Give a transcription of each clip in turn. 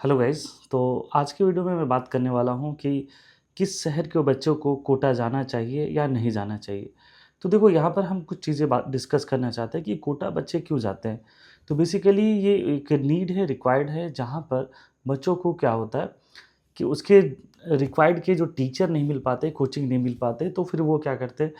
Hello guys. तो आज की वीडियो में मैं बात करने वाला हूँ कि किस शहर के बच्चों को कोटा जाना चाहिए या नहीं जाना चाहिए। तो देखो, यहाँ पर हम कुछ चीज़ें बात डिस्कस करना चाहते हैं कि कोटा बच्चे क्यों जाते हैं। तो बेसिकली ये एक नीड है, रिक्वायर्ड है, जहाँ पर बच्चों को क्या होता है कि उसके रिक्वायर्ड के जो टीचर नहीं मिल पाते, कोचिंग नहीं मिल पाते, तो फिर वो क्या करते हैं,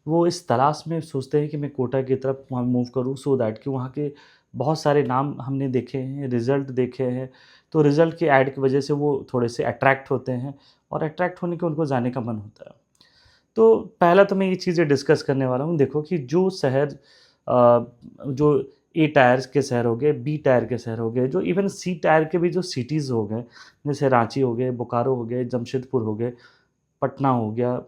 वो इस तलाश में सोचते हैं कि मैं कोटा की तरफ वहाँ मूव करूँ, सो दैट कि वहाँ के बहुत सारे नाम हमने देखे हैं, रिज़ल्ट देखे हैं। तो रिज़ल्ट के ऐड की वजह से वो थोड़े से अट्रैक्ट होते हैं और अट्रैक्ट होने के उनको जाने का मन होता है। तो पहला तो मैं ये चीज़ें डिस्कस करने वाला हूँ। देखो कि जो शहर जो ए टायर्स के शहर हो गए, बी टायर के शहर हो गए, जो इवन सी टायर के भी जो सिटीज़ हो गए, जैसे रांची हो गए, बोकारो हो गए, जमशेदपुर हो गए, पटना हो गया,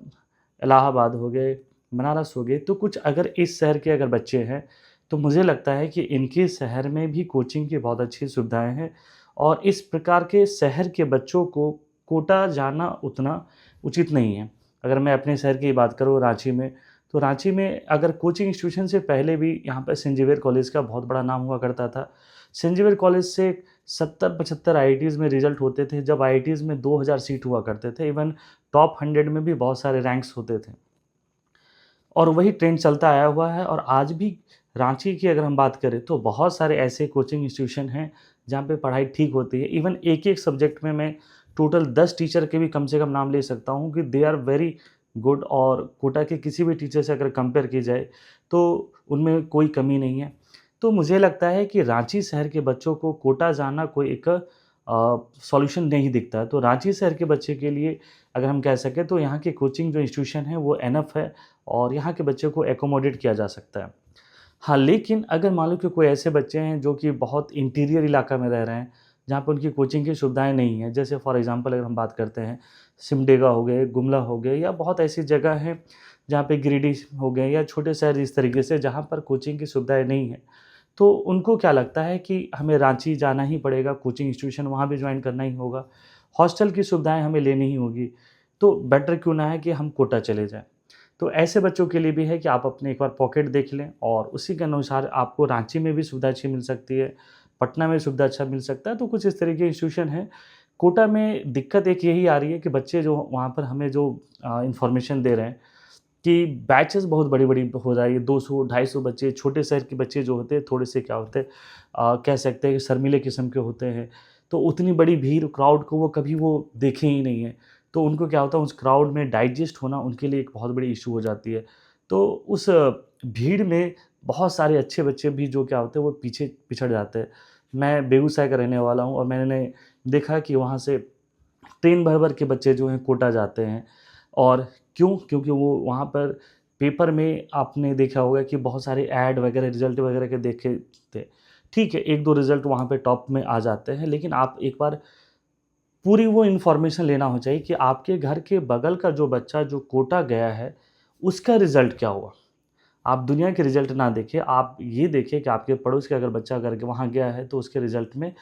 इलाहाबाद हो गए, बनारस हो गए, तो कुछ अगर इस शहर के अगर बच्चे हैं, तो मुझे लगता है कि इनके शहर में भी कोचिंग की बहुत अच्छी सुविधाएँ हैं और इस प्रकार के शहर के बच्चों को कोटा जाना उतना उचित नहीं है। अगर मैं अपने शहर की बात करूँ रांची में, तो रांची में अगर कोचिंग इंस्टीट्यूशन से पहले भी यहाँ पे सेंट ज़ेवियर कॉलेज का बहुत बड़ा नाम हुआ करता था। सेंट ज़ेवियर कॉलेज से 70-75 आईआईटीज़ में रिज़ल्ट होते थे, जब आईआईटीज़ में 2000 सीट हुआ करते थे। इवन टॉप 100 में भी बहुत सारे रैंक्स होते थे और वही ट्रेंड चलता आया हुआ है। और आज भी रांची की अगर हम बात करें, तो बहुत सारे ऐसे कोचिंग इंस्टीट्यूशन हैं, जहाँ पे पढ़ाई ठीक होती है। इवन एक-एक सब्जेक्ट में मैं टोटल 10 टीचर के भी कम से कम नाम ले सकता हूँ कि दे आर वेरी गुड, और कोटा के किसी भी टीचर से अगर कंपेयर की जाए, तो उनमें कोई कमी नहीं है। तो मुझे लगता है कि रांची शहर के बच्चों को कोटा जाना कोई एक सॉल्यूशन नहीं दिखता है। तो रांची शहर के बच्चे के लिए अगर हम कह सकें, तो यहाँ के कोचिंग जो इंस्टीट्यूशन है वो इनफ है और यहाँ के बच्चे को एकोमोडेट किया जा सकता है। हाँ, लेकिन अगर मान लो कि कोई ऐसे बच्चे हैं जो कि बहुत इंटीरियर इलाका में रह रहे हैं, जहाँ पे उनकी कोचिंग की सुविधाएँ नहीं हैं। जैसे फॉर एग्ज़ाम्पल अगर हम बात करते हैं, सिमडेगा हो गए, गुमला हो गए, या बहुत ऐसी जगह हैं जहाँ पे गिरिडीह हो गए, या छोटे शहर इस तरीके से जहाँ पर कोचिंग की सुविधाएँ नहीं हैं। तो उनको क्या लगता है कि हमें रांची जाना ही पड़ेगा, कोचिंग इंस्टीट्यूशन वहाँ भी जॉइन करना ही होगा, हॉस्टल की सुविधाएँ हमें लेनी ही होगी, तो बेटर क्यों ना है कि हम कोटा चले जाएँ। तो ऐसे बच्चों के लिए भी है कि आप अपने एक बार पॉकेट देख लें और उसी के अनुसार आपको रांची में भी सुविधा अच्छी मिल सकती है, पटना में सुविधा अच्छा मिल सकता है। तो कुछ इस तरह के इंस्टीट्यूशन हैं। कोटा में दिक्कत एक यही आ रही है कि बच्चे जो वहाँ पर हमें जो इन्फॉर्मेशन दे रहे हैं कि बैचेस बहुत बड़ी-बड़ी हो रही है, 200 250 बच्चे, छोटे शहर के बच्चे जो होते हैं थोड़े से क्या होते हैं, कह सकते हैं कि शर्मीले किस्म के होते हैं। तो उतनी बड़ी भीड़ क्राउड को वो कभी वो देखे ही नहीं हैं। तो उनको क्या होता है, उस क्राउड में डाइजेस्ट होना उनके लिए एक बहुत बड़ी इश्यू हो जाती है। तो उस भीड़ में बहुत सारे अच्छे बच्चे भी जो क्या होते हैं वो पीछे पिछड़ जाते हैं। मैं बेगूसराय का रहने वाला हूँ और मैंने देखा कि वहाँ से ट्रेन भर-भर के बच्चे जो हैं कोटा जाते हैं। और क्यों? क्योंकि वो वहाँ पर पेपर में आपने देखा होगा कि बहुत सारे ऐड वगैरह, रिज़ल्ट वगैरह के देखे थे। ठीक है, 1-2 रिज़ल्ट वहाँ पे टॉप में आ जाते हैं, लेकिन आप एक बार पूरी वो इन्फॉर्मेशन लेना हो चाहिए कि आपके घर के बगल का जो बच्चा जो कोटा गया है, उसका रिज़ल्ट क्या हुआ? आप दुनिया के रिज़ल्ट ना देखें, आप ये देखें कि आपके पड़ोस के अगर बच्चा अगर वहाँ गया है, तो उसके रिज़ल्ट में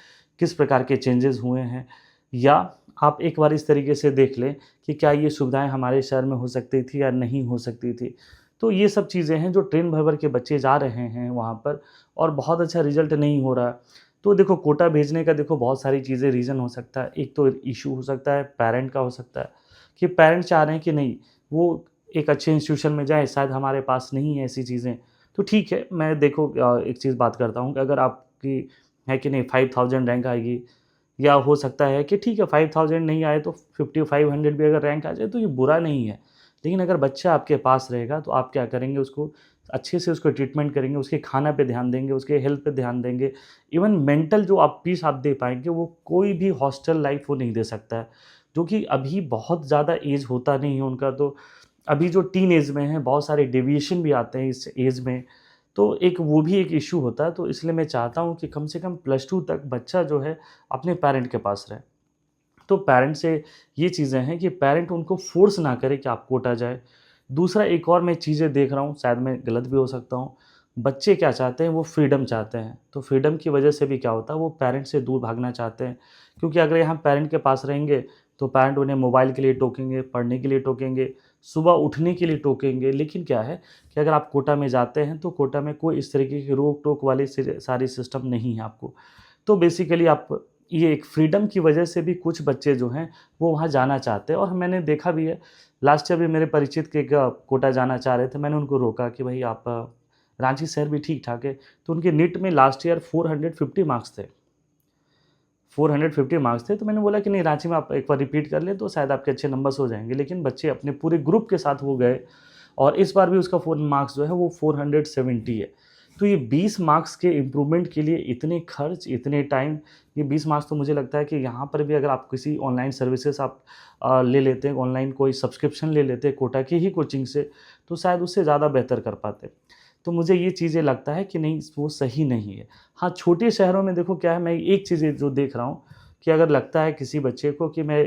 किस प्रकार के चेंजेज़ हुए हैं। या आप एक बार इस तरीके से देख लें कि क्या ये सुविधाएँ हमारे शहर में हो सकती थी या नहीं हो सकती थी। तो ये सब चीज़ें हैं जो ट्रेन भर-भर के बच्चे जा रहे हैं वहाँ पर और बहुत अच्छा रिज़ल्ट नहीं हो रहा है। तो देखो, कोटा भेजने का देखो बहुत सारी चीज़ें रीज़न हो सकता है। एक तो इश्यू हो सकता है पेरेंट का, हो सकता है कि पेरेंट्स चाह रहे हैं कि नहीं, वो एक अच्छे इंस्टीट्यूशन में जाएँ, शायद हमारे पास नहीं है ऐसी चीज़ें। तो ठीक है, मैं देखो एक चीज़ बात करता हूँ कि अगर आपकी है कि नहीं 5000 रैंक आएगी, या हो सकता है कि ठीक है 5000 नहीं आए तो 5500 भी अगर रैंक आ जाए तो ये बुरा नहीं है। लेकिन अगर बच्चा आपके पास रहेगा तो आप क्या करेंगे, उसको अच्छे से उसको ट्रीटमेंट करेंगे, उसके खाना पे ध्यान देंगे, उसके हेल्थ पे ध्यान देंगे। इवन मेंटल जो आप पीस आप दे पाएँगे, वो कोई भी हॉस्टल लाइफ़ वो नहीं दे सकता है। जो कि अभी बहुत ज़्यादा ऐज होता नहीं है उनका, तो अभी जो टीन ऐज में हैं, बहुत सारे डेविएशन भी आते हैं इस ऐज में। तो एक वो भी एक इश्यू होता है, तो इसलिए मैं चाहता हूँ कि कम से कम +2 तक बच्चा जो है अपने पेरेंट के पास रहे। तो पेरेंट से ये चीज़ें हैं कि पेरेंट उनको फ़ोर्स ना करे कि आप कोटा जाए। दूसरा एक और मैं चीज़ें देख रहा हूँ, शायद मैं गलत भी हो सकता हूँ। बच्चे क्या चाहते हैं, वो फ्रीडम चाहते हैं। तो फ्रीडम की वजह से भी क्या होता है, वो पेरेंट्स से दूर भागना चाहते हैं। क्योंकि अगर यहाँ पेरेंट के पास रहेंगे, तो पेरेंट उन्हें मोबाइल के लिए टोकेंगे, पढ़ने के लिए टोकेंगे, सुबह उठने के लिए टोकेंगे। लेकिन क्या है कि अगर आप कोटा में जाते हैं, तो कोटा में कोई इस तरीके की रोक-टोक वाली सारी सिस्टम नहीं है आपको। तो बेसिकली आप ये एक फ्रीडम की वजह से भी कुछ बच्चे जो हैं वो वहाँ जाना चाहते हैं, और मैंने देखा भी है। लास्ट ईयर भी मेरे परिचित के एक कोटा जाना चाह रहे थे, मैंने उनको रोका कि भाई आप रांची शहर भी ठीक ठाक है। तो उनके नीट में लास्ट ईयर 450 मार्क्स थे, 450 मार्क्स थे। तो मैंने बोला कि नहीं, रांची में आप एक बार रिपीट कर लें तो शायद आपके अच्छे नंबर्स हो जाएंगे। लेकिन बच्चे अपने पूरे ग्रुप के साथ वो गए, और इस बार भी उसका 4 मार्क्स जो है वो 470 है। तो ये 20 मार्क्स के इम्प्रूवमेंट के लिए इतने खर्च, इतने टाइम, ये 20 मार्क्स तो मुझे लगता है कि यहाँ पर भी अगर आप किसी ऑनलाइन सर्विसेज आप ले लेते हैं, ऑनलाइन कोई सब्सक्रिप्शन ले लेते हैं कोटा की ही कोचिंग से, तो शायद उससे ज़्यादा बेहतर कर पाते। तो मुझे ये चीज़ें लगता है कि नहीं, वो सही नहीं है। हाँ, छोटे शहरों में देखो क्या है, मैं एक चीज़ जो देख रहा हूँ कि अगर लगता है किसी बच्चे को कि मैं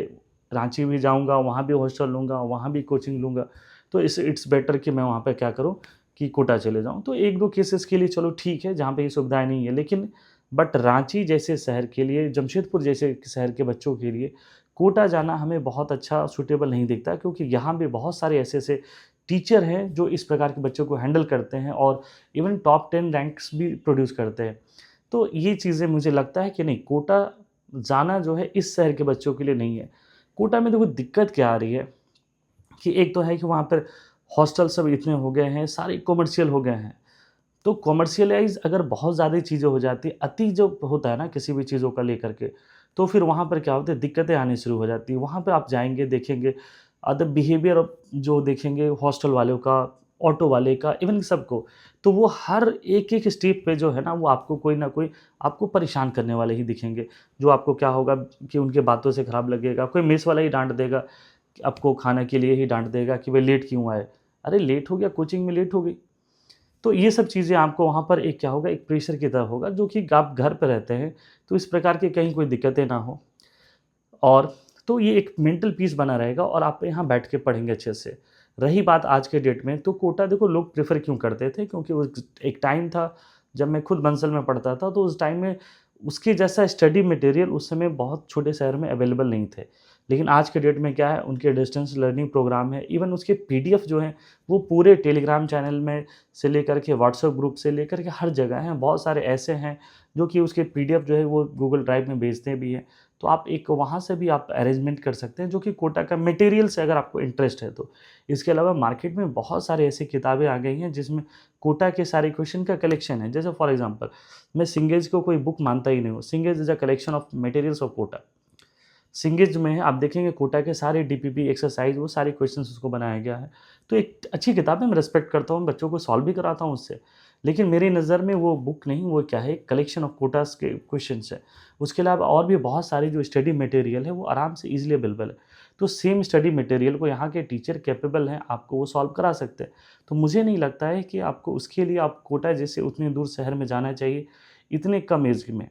रांची भी जाऊँगा, वहाँ भी हॉस्टल लूँगा, वहाँ भी कोचिंग लूँगा, तो इट्स बेटर कि मैं वहाँ पे क्या करूँ कि कोटा चले जाऊँ। तो 1-2 केसेस के लिए चलो ठीक है, जहाँ पे ये सुविधाएँ नहीं है, लेकिन बट रांची जैसे शहर के लिए, जमशेदपुर जैसे शहर के बच्चों के लिए कोटा जाना हमें बहुत अच्छा सूटेबल नहीं दिखता, क्योंकि यहाँ पे बहुत सारे ऐसे-ऐसे टीचर हैं जो इस प्रकार के बच्चों को हैंडल करते हैं, और इवन टॉप 10 रैंक्स भी प्रोड्यूस करते हैं। तो ये चीज़ें मुझे लगता है कि नहीं, कोटा जाना जो है इस शहर के बच्चों के लिए नहीं है। कोटा में देखो दिक्कत क्या आ रही है कि एक तो है कि वहाँ पर हॉस्टल सब इतने हो गए हैं, सारे कमर्शियल हो गए हैं। तो कमर्शियलाइज़ अगर बहुत ज़्यादा चीज़ें हो जाती हैं, अति जो होता है ना किसी भी चीज़ों का लेकर के, तो फिर वहाँ पर क्या होता है, दिक्कतें आनी शुरू हो जाती हैं। वहाँ पे आप जाएँगे, देखेंगे बिहेवियर जो देखेंगे हॉस्टल वालों का, ऑटो वाले का, इवन सबको, तो वो हर एक-एक स्टेप पे जो है ना, वो आपको कोई ना कोई आपको परेशान करने वाले ही दिखेंगे। जो आपको क्या होगा कि उनके बातों से खराब लगेगा, कोई मेस वाला ही डाँट देगा, कि आपको खाने के लिए ही डाँट देगा कि भाई लेट क्यों आए? अरे लेट हो गया, कोचिंग में लेट हो गई। तो ये सब चीज़ें आपको वहाँ पर एक क्या होगा, एक प्रेशर की तरह होगा, जो कि आप घर पे रहते हैं, तो इस प्रकार की कहीं कोई दिक्कतें ना हो। और तो ये एक मेंटल पीस बना रहेगा, और आप यहाँ बैठ के पढ़ेंगे अच्छे से। रही बात आज के डेट में, तो कोटा देखो लोग प्रेफ़र क्यों करते थे, क्योंकि उस एक टाइम था जब मैं खुद बंसल में पढ़ता था, तो उस टाइम में उसके जैसा स्टडी मटेरियल उस समय बहुत छोटे शहर में अवेलेबल नहीं थे। लेकिन आज के डेट में क्या है, उनके डिस्टेंस लर्निंग प्रोग्राम है, इवन उसके पीडीएफ जो हैं, वो पूरे टेलीग्राम चैनल में से लेकर के व्हाट्सएप ग्रुप से लेकर के हर जगह हैं। बहुत सारे ऐसे हैं जो कि उसके पीडीएफ जो है वो गूगल ड्राइव में भेजते भी हैं। तो आप एक वहाँ से भी आप अरेंजमेंट कर सकते हैं, जो कि कोटा का मटेरियल से अगर आपको इंटरेस्ट है तो। इसके अलावा मार्केट में बहुत सारे ऐसी किताबें आ गई हैं जिसमें कोटा के सारे क्वेश्चन का कलेक्शन है। जैसे फॉर एग्ज़ाम्पल, मैं सिंगेज को कोई बुक मानता ही नहीं हूँ। Signage is a collection of materials of Kota. Signage में आप देखेंगे कोटा के सारे डीपीपी एक्सरसाइज, वो सारे क्वेश्चंस उसको बनाया गया है। तो एक अच्छी किताब है, मैं रिस्पेक्ट करता हूँ, बच्चों को सॉल्व भी कराता हूँ उससे। लेकिन मेरी नज़र में वो बुक नहीं, वो क्या है, कलेक्शन ऑफ कोटास के क्वेश्चंस है। उसके अलावा और भी बहुत सारी जो स्टडी मटेरियल है वो आराम से ईज़िली अवेलेबल है। तो सेम स्टडी मटेरियल को यहाँ के टीचर कैपेबल हैं, आपको वो सॉल्व करा सकते हैं। तो मुझे नहीं लगता है कि आपको उसके लिए आप कोटा जैसे उतने दूर शहर में जाना चाहिए, इतने कम एज में।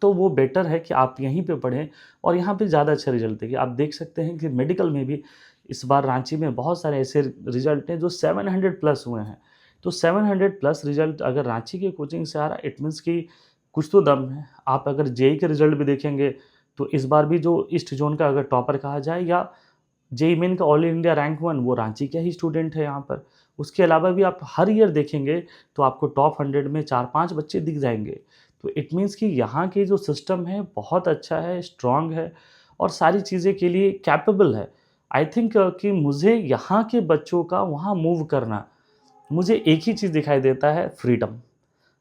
तो वो बेटर है कि आप यहीं पे पढ़ें, और यहाँ पे ज़्यादा अच्छा रिज़ल्ट देखिए। आप देख सकते हैं कि मेडिकल में भी इस बार रांची में बहुत सारे ऐसे रिज़ल्ट हैं जो 700 प्लस हुए हैं। तो 700 प्लस रिज़ल्ट अगर रांची की कोचिंग से आ रहा है, इट मीन्स कि कुछ तो दम है। आप अगर जेईई के रिज़ल्ट भी देखेंगे, तो इस बार भी जो ईस्ट ज़ोन का अगर टॉपर कहा जाए, या जेईई मेन का ऑल इंडिया रैंक 1, वो रांची का ही स्टूडेंट है यहाँ पर। उसके अलावा भी आप हर ईयर देखेंगे तो आपको टॉप 100 में 4-5 बच्चे दिख जाएँगे। तो इट मीन्स कि यहाँ के जो सिस्टम है बहुत अच्छा है, स्ट्रॉन्ग है, और सारी चीज़ें के लिए कैपेबल है। आई थिंक कि मुझे यहाँ के बच्चों का वहाँ मूव करना, मुझे एक ही चीज़ दिखाई देता है, फ्रीडम।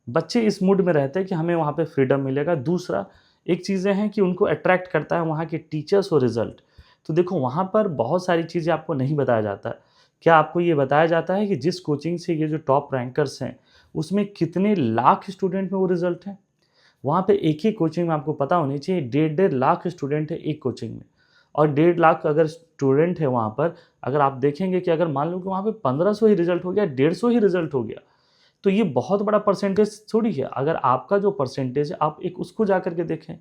बच्चे इस मूड में रहते हैं कि हमें वहाँ पे फ्रीडम मिलेगा। दूसरा, एक चीज़ें हैं कि उनको अट्रैक्ट करता है वहाँ के टीचर्स और रिज़ल्ट। तो देखो वहाँ पर बहुत सारी चीज़ें आपको नहीं बताया जाता है। क्या आपको ये बताया जाता है कि जिस कोचिंग से ये जो टॉप रैंकर्स हैं, उसमें कितने लाख स्टूडेंट में वो रिज़ल्ट हैं? वहाँ पे एक ही कोचिंग में आपको पता होनी चाहिए, डेढ़-डेढ़ लाख स्टूडेंट है एक कोचिंग में, और 1.5 लाख अगर स्टूडेंट है वहाँ पर, अगर आप देखेंगे कि अगर मान लो कि वहाँ पे 1500 ही रिज़ल्ट हो गया, 150 ही रिज़ल्ट हो गया, तो ये बहुत बड़ा परसेंटेज थोड़ी है। अगर आपका जो परसेंटेज है, आप एक उसको जा कर के देखें।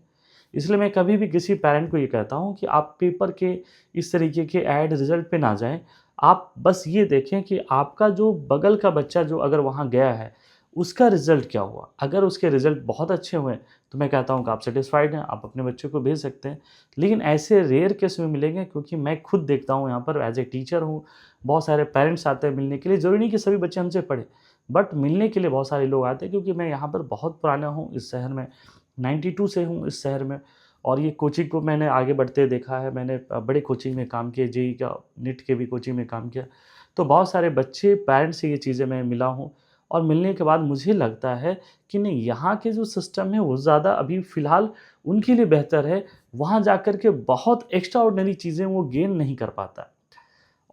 इसलिए मैं कभी भी किसी पैरेंट को ये कहता हूँ कि आप पेपर के इस तरीके के ऐड रिज़ल्ट पे ना जाएँ। आप बस ये देखें कि आपका जो बगल का बच्चा जो अगर वहाँ गया है, उसका रिज़ल्ट क्या हुआ? अगर उसके रिज़ल्ट बहुत अच्छे हुए, तो मैं कहता हूँ कि आप सैटिस्फाइड हैं, आप अपने बच्चे को भेज सकते हैं। लेकिन ऐसे रेयर केस में मिलेंगे, क्योंकि मैं खुद देखता हूँ यहाँ पर एज़ ए टीचर हूँ, बहुत सारे पेरेंट्स आते हैं मिलने के लिए। ज़रूरी नहीं कि सभी बच्चे हमसे पढ़ें, बट मिलने के लिए बहुत सारे लोग आते हैं, क्योंकि मैं यहाँ पर बहुत पुराना हूँ इस शहर में, 92 से हूँ इस शहर में, और ये कोचिंग को मैंने आगे बढ़ते देखा है, मैंने बड़े कोचिंग में काम किए, जेईई का, नीट के भी कोचिंग में काम किया। तो बहुत सारे बच्चे पेरेंट्स से ये चीज़ें मैं मिला हूँ और मिलने के बाद मुझे लगता है कि नहीं, यहाँ के जो सिस्टम है वो ज़्यादा अभी फ़िलहाल उनके लिए बेहतर है। वहाँ जाकर के बहुत एक्स्ट्राऑर्डिनरी चीज़ें वो गेन नहीं कर पाता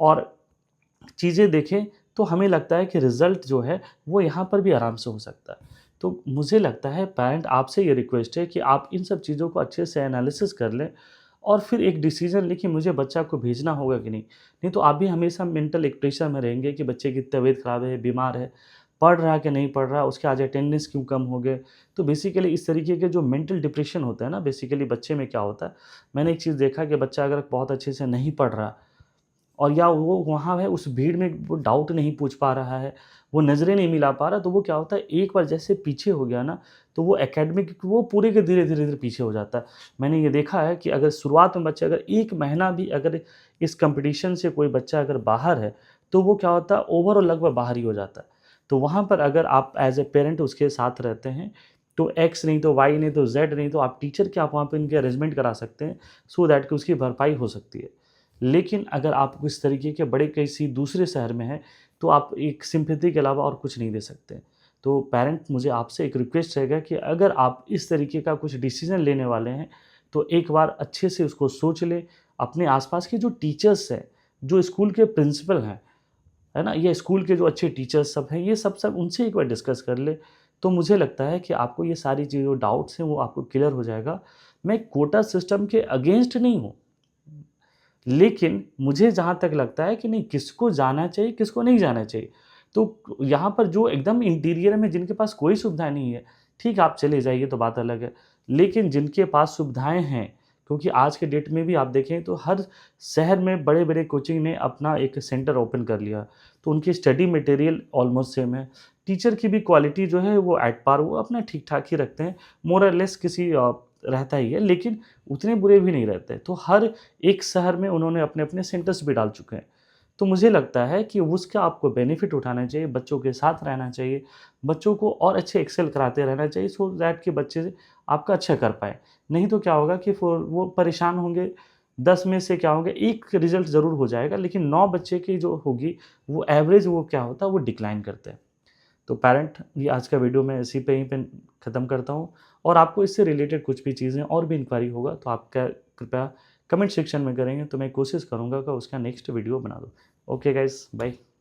और चीज़ें देखें तो हमें लगता है कि रिज़ल्ट जो है वो यहाँ पर भी आराम से हो सकता है। तो मुझे लगता है पेरेंट आपसे ये रिक्वेस्ट है कि आप इन सब चीज़ों को अच्छे से एनालिसिस कर लें और फिर एक डिसीज़न लें कि मुझे बच्चा को भेजना होगा कि नहीं। नहीं तो आप भी हमेशा मेंटल एक प्रेशर में रहेंगे कि बच्चे की तबीयत ख़राब है, बीमार है, पढ़ रहा है कि नहीं पढ़ रहा, उसके आज अटेंडेंस क्यों कम हो गए। तो बेसिकली इस तरीके के जो मेंटल डिप्रेशन होता है ना, बेसिकली बच्चे में क्या होता है, मैंने एक चीज़ देखा कि बच्चा अगर बहुत अच्छे से नहीं पढ़ रहा और या वो वहाँ है उस भीड़ में वो डाउट नहीं पूछ पा रहा है, वो नज़रें नहीं मिला पा रहा, तो वो क्या होता है, एक बार जैसे पीछे हो गया ना, तो वो एकेडमिक वो पूरे के धीरे-धीरे पीछे हो जाता है। मैंने ये देखा है कि अगर शुरुआत में बच्चे अगर 1 महीना भी अगर इस कॉम्पिटिशन से कोई बच्चा अगर बाहर है, तो वो क्या होता है, ओवरऑल लगभग बाहर ही हो जाता है। तो वहाँ पर अगर आप एज़ अ पेरेंट उसके साथ रहते हैं, तो एक्स नहीं तो वाई नहीं तो ज़ेड नहीं तो आप टीचर के आप वहाँ पे इनके अरेंजमेंट करा सकते हैं, सो दैट कि उसकी भरपाई हो सकती है। लेकिन अगर आप इस तरीके के बड़े किसी दूसरे शहर में हैं, तो आप एक सिम्पैथी के अलावा और कुछ नहीं दे सकते। तो पेरेंट, मुझे आपसे एक रिक्वेस्ट रहेगा कि अगर आप इस तरीके का कुछ डिसीज़न लेने वाले हैं, तो एक बार अच्छे से उसको सोच लें। अपने आस-पास के जो टीचर्स हैं, जो स्कूल के प्रिंसिपल हैं, है ना? या स्कूल के जो अच्छे टीचर्स सब हैं, ये सब उनसे एक बार डिस्कस कर लें। तो मुझे लगता है कि आपको ये सारी चीज़ जो डाउट्स हैं, वो आपको क्लियर हो जाएगा। मैं कोटा सिस्टम के अगेंस्ट नहीं हूँ। लेकिन मुझे जहाँ तक लगता है कि नहीं, किसको जाना चाहिए, किसको नहीं जाना चाहिए। तो यहाँ पर जो एकदम इंटीरियर में जिनके पास कोई सुविधा नहीं है, ठीक है, आप चले जाइए तो बात अलग है। लेकिन जिनके पास सुविधाएँ हैं, क्योंकि आज के डेट में भी आप देखें तो हर शहर में बड़े-बड़े कोचिंग ने अपना एक सेंटर ओपन कर लिया। तो उनकी स्टडी मटेरियल ऑलमोस्ट सेम है। टीचर की भी क्वालिटी जो है वो एट पार, वो अपना ठीक-ठाक ही रखते हैं। मोर और लेस किसी रहता ही है, लेकिन उतने बुरे भी नहीं रहते। तो हर एक शहर में उन्होंने अपने-अपने सेंटर्स भी डाल चुके हैं। तो मुझे लगता है कि उसका आपको बेनिफिट उठाना चाहिए, बच्चों के साथ रहना चाहिए, बच्चों को और अच्छे एक्सेल कराते रहना चाहिए, सो दैट कि बच्चे आपका अच्छा कर पाएँ। नहीं तो क्या होगा कि फिर वो परेशान होंगे, 10 में से क्या होंगे, 1 रिज़ल्ट ज़रूर हो जाएगा, लेकिन 9 बच्चे की जो होगी, वो एवरेज वो क्या होता है, वो डिक्लाइन करते हैं। तो पेरेंट, ये आज का वीडियो मैं इसी पे यहीं पे ख़त्म करता हूँ और आपको इससे रिलेटेड कुछ भी चीज़ें और भी इंक्वायरी होगा तो आप क्या कृपया कमेंट सेक्शन में करेंगे, तो मैं कोशिश करूँगा कि उसका नेक्स्ट वीडियो बना दूँ। Okay guys, bye.